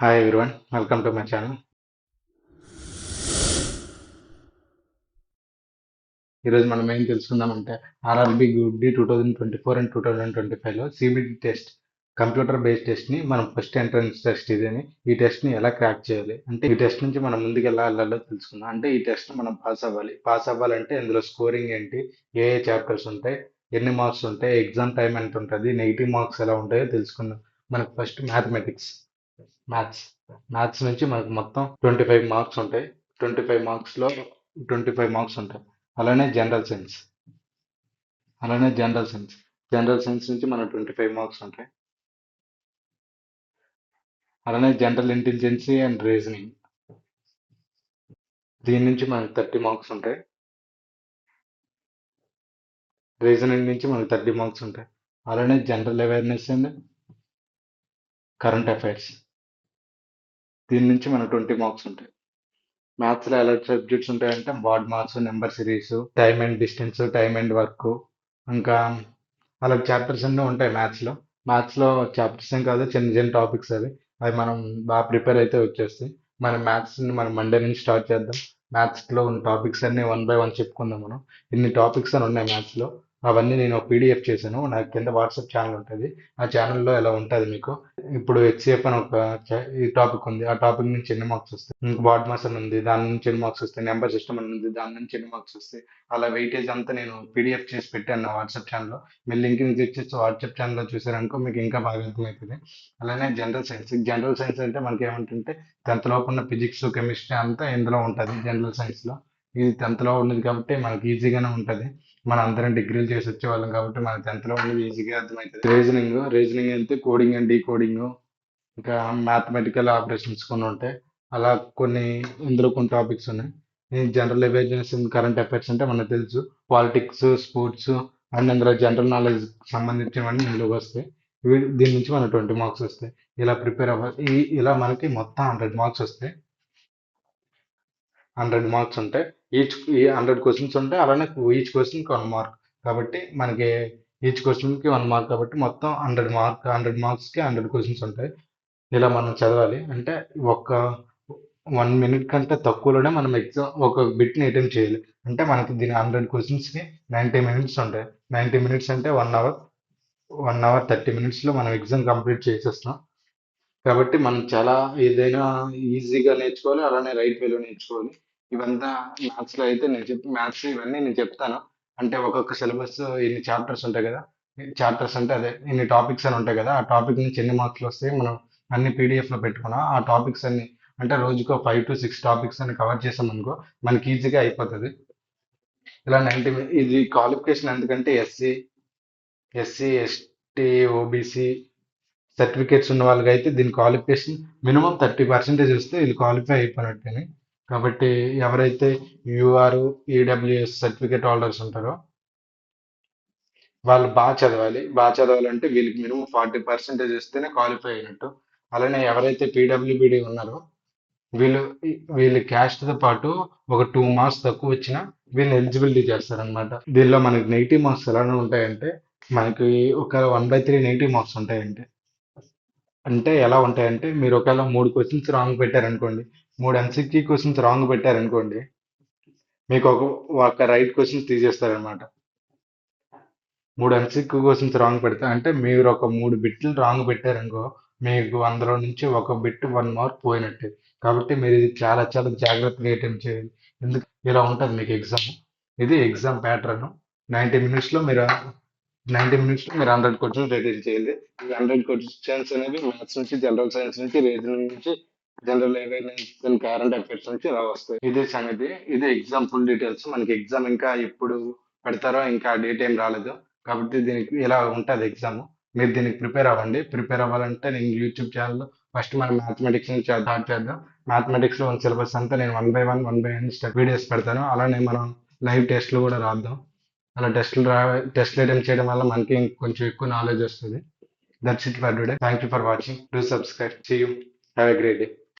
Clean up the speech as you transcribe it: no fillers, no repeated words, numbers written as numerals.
Hi everyone, welcome to my channel. ఈరోజు మనం ఏం తెలుసుకుందామంటే ఆర్ఆర్బి గ్రూప్ డి 2024 అండ్ 2025లో సిబిటి టెస్ట్, కంప్యూటర్ బేస్డ్ టెస్ట్ని మనం ఫస్ట్ ఎంట్రన్స్ టెస్ట్ ఇదని. ఈ టెస్ట్ని ఎలా క్రాక్ చేయాలి అంటే ఈ టెస్ట్ నుంచి మనం ముందుకు ఎలా వెళ్ళాలో తెలుసుకుందాం. అంటే ఈ టెస్ట్ మనం పాస్ అవ్వాలంటే ఇందులో స్కోరింగ్ ఏంటి, ఏ ఏ చాప్టర్స్ ఉంటాయి, ఎన్ని మార్క్స్ ఉంటాయి, ఎగ్జామ్ టైం ఎంత ఉంటుంది, నెగిటివ్ మార్క్స్ ఎలా ఉంటాయో తెలుసుకుందాం. మనకు ఫస్ట్ మ్యాథ్స్ మ్యాథ్స్ నుంచి మనకు మొత్తం 25 మార్క్స్ ఉంటాయి. 25 మార్క్స్లో 25 మార్క్స్ ఉంటాయి. అలానే జనరల్ సైన్స్ నుంచి మనకు 25 మార్క్స్ ఉంటాయి. అలానే జనరల్ ఇంటెలిజెన్సీ అండ్ రీజనింగ్, దీని నుంచి మనకు 30 మార్క్స్ ఉంటాయి. రీజనింగ్ నుంచి మనకు 30 మార్క్స్ ఉంటాయి. అలానే general awareness and current affairs, దీని నుంచి మనకు 20 మార్క్స్ ఉంటాయి. మ్యాథ్స్లో ఎలాంటి సబ్జెక్ట్స్ ఉంటాయంటే ward marks, number series, time and distance, time and work, ఇంకా అలాంటి చాప్టర్స్ అన్నీ ఉంటాయి మ్యాథ్స్లో. మ్యాథ్స్లో చాప్టర్స్ ఏం కాదు, చిన్న చిన్న టాపిక్స్ అవి మనం బాగా ప్రిపేర్ అయితే వచ్చేస్తాయి. మనం మండే నుంచి స్టార్ట్ చేద్దాం. మ్యాథ్స్లో ఉన్న టాపిక్స్ అన్ని వన్ బై వన్ చెప్పుకుందాం. మనం ఇన్ని టాపిక్స్ అని ఉన్నాయి మ్యాథ్స్లో, అవన్నీ నేను ఒక పీడిఎఫ్ చేశాను. నాకు కింద వాట్సాప్ ఛానల్ ఉంటుంది. ఆ ఛానల్లో ఎలా ఉంటుంది మీకు. ఇప్పుడు హెచ్సిఎఫ్ అని ఈ టాపిక్ ఉంది. ఆ టాపిక్ నుంచి ఎన్ని మార్క్స్ వస్తాయి, ఇంకా వార్డ్ మాస్ అని ఉంది, దాని నుంచి ఎన్ని మార్క్స్ వస్తాయి, నెంబర్ సిస్టమ్ అని ఉంది, దాని నుంచి ఎన్ని మార్క్స్ వస్తాయి, అలా వెయిటేజ్ అంతా నేను పీడిఎఫ్ చేసి పెట్టాను నా వాట్సాప్ ఛానల్లో. మీరు లింక్ తెచ్చేసి వాట్సాప్ ఛానల్లో చూసారనుకో మీకు ఇంకా బాగా అర్థమవుతుంది. అలానే జనరల్ సైన్స్ అంటే మనకి ఏమంటుంటే 10th లోపు ఉన్న ఫిజిక్స్, కెమిస్ట్రీ అంతా ఇందులో ఉంటుంది జనరల్ సైన్స్లో. ఇది 10th లో ఉన్నది కాబట్టి మనకి ఈజీగానే ఉంటుంది. మనం అందరం డిగ్రీలు చేసి వచ్చే వాళ్ళం కాబట్టి మన 10th లో ఉన్నది ఈజీగా అర్థమవుతుంది. రీజనింగ్ అయితే కోడింగ్ అండ్ డీకోడింగ్, ఇంకా మ్యాథమెటికల్ ఆపరేషన్స్ కొన్ని ఉంటాయి. అలా కొన్ని ఇందులో కొన్ని టాపిక్స్ ఉన్నాయి. ఈ general awareness and current affairs అంటే మనకు తెలుసు. పాలిటిక్స్, స్పోర్ట్స్ అండ్ అందులో జనరల్ నాలెడ్జ్ సంబంధించినవన్నీ ఇందులోకి వస్తాయి. దీని నుంచి మనకు 20 మార్క్స్ వస్తాయి. ఇలా ప్రిపేర్ అవ్వాలి. ఇలా మనకి మొత్తం 100 మార్క్స్ వస్తాయి. 100 మార్క్స్ ఉంటాయి. ఈ 100 క్వశ్చన్స్ ఉంటాయి. అలానే ఈచ్ క్వశ్చన్కి 1 మార్క్. కాబట్టి మనకి ఈచ్ క్వశ్చన్కి 1 మార్క్ కాబట్టి మొత్తం 100 మార్క్స్కి 100 క్వశ్చన్స్ ఉంటాయి. ఇలా మనం చదవాలి. అంటే ఒక 1 మినిట్ కంటే తక్కువలోనే మనం ఎగ్జామ్ ఒక బిట్ని అటెంప్ట్ చేయాలి. అంటే మనకి దీని 100 క్వశ్చన్స్కి 90 మినిట్స్ ఉంటాయి. 90 మినిట్స్ అంటే 1 అవర్ 30 మినిట్స్లో మనం ఎగ్జామ్ కంప్లీట్ చేసేస్తాం. కాబట్టి మనం చాలా ఏదైనా ఈజీగా నేర్చుకోవాలి, అలానే రైట్ వేలో నేర్చుకోవాలి. ఇవంతా మ్యాథ్స్లో అయితే మ్యాథ్స్ ఇవన్నీ నేను చెప్తాను. అంటే ఒక్కొక్క సిలబస్ ఇన్ని చాప్టర్స్ ఉంటాయి కదా. చాప్టర్స్ అంటే అదే ఇన్ని టాపిక్స్ అని ఉంటాయి కదా. ఆ టాపిక్ నుంచి ఎన్ని మార్క్స్లు వస్తాయి మనం అన్ని పీడిఎఫ్లో పెట్టుకున్నాం. ఆ టాపిక్స్ అన్ని అంటే రోజుకో 5 to 6 టాపిక్స్ అని కవర్ చేసాం అనుకో మనకి ఈజీగా అయిపోతుంది. ఇలా ఇది క్వాలిఫికేషన్ ఎందుకంటే ఎస్సీ, ఎస్టీ, ఓబీసీ సర్టిఫికేట్స్ ఉన్న వాళ్ళకి అయితే దీని క్వాలిఫికేషన్ మినిమం 30% వస్తే ఇది క్వాలిఫై అయిపోయినట్టేనే. కాబట్టి ఎవరైతే యూఆర్, ఈడబ్ల్యూఎస్ సర్టిఫికేట్ హోల్డర్స్ ఉంటారో వాళ్ళు బాగా చదవాలంటే వీళ్ళకి మినిమం 40% వస్తేనే క్వాలిఫై అయినట్టు. అలానే ఎవరైతే పీడబ్ల్యూబీడీ ఉన్నారో వీళ్ళు వీళ్ళ క్యాస్ట్తో పాటు ఒక 2 మార్క్స్ తక్కువ వచ్చినా వీళ్ళని ఎలిజిబిలిటీ చేస్తారనమాట. దీనిలో మనకి నెగిటివ్ మార్క్స్ ఎలానే ఉంటాయంటే మనకి ఒక 1/3 నెగిటివ్ మార్క్స్ ఉంటాయంటే. అంటే ఎలా ఉంటాయంటే మీరు ఒకవేళ 3 క్వశ్చన్స్ రాంగ్ పెట్టారనుకోండి, 3 MCQ క్వశ్చన్స్ రాంగ్ పెట్టారనుకోండి, మీకు ఒక రైట్ క్వశ్చన్స్ తీసేస్తారనమాట. 3 MCQ క్వశ్చన్స్ రాంగ్ పెడతా అంటే మీరు ఒక 3 బిట్లు రాంగ్ పెట్టారనుకో మీకు అందులో నుంచి ఒక బిట్ 1 మార్క్ పోయినట్టే. కాబట్టి మీరు ఇది చాలా చాలా జాగ్రత్తగా అటెంప్ట్ చేయాలి. ఎందుకు ఇలా ఉంటుంది మీకు ఎగ్జామ్. ఇది ఎగ్జామ్ ప్యాటర్న్. 90 మినిట్స్లో మీరు 100 క్వశ్చన్స్ అటెంప్ట్ చేయాలి. ఈ 100 క్వశ్చన్స్ అనేవి మ్యాథ్స్ నుంచి, జనరల్ సైన్స్ నుంచి, రీజనింగ్ నుంచి, general awareness and current affairs నుంచి ఇలా వస్తాయి. ఇదే సంగతి. ఇదే ఎగ్జామ్ ఫుల్ డీటెయిల్స్. మనకి ఎగ్జామ్ ఇంకా ఎప్పుడు పెడతారో ఇంకా డేట్ ఏం రాలేదు. కాబట్టి దీనికి ఇలా ఉంటుంది ఎగ్జామ్. మీరు దీనికి ప్రిపేర్ అవ్వండి. ప్రిపేర్ అవ్వాలంటే నేను యూట్యూబ్ ఛానల్లో ఫస్ట్ మనం మ్యాథమెటిక్స్ నుంచి స్టార్ట్ చేద్దాం. మ్యాథమెటిక్స్లో ఉన్న సిలబస్ అంతా నేను వన్ బై వన్ వీడియోస్ పెడతాను. అలానే మనం లైవ్ టెస్ట్లు కూడా రాద్దాం. అలా టెస్ట్లు అటెంప్ట్ చేయడం వల్ల మనకి కొంచెం ఎక్కువ నాలెడ్జ్ వస్తుంది. That's it for today. Thank you for watching. Do subscribe. See you. Have a great day.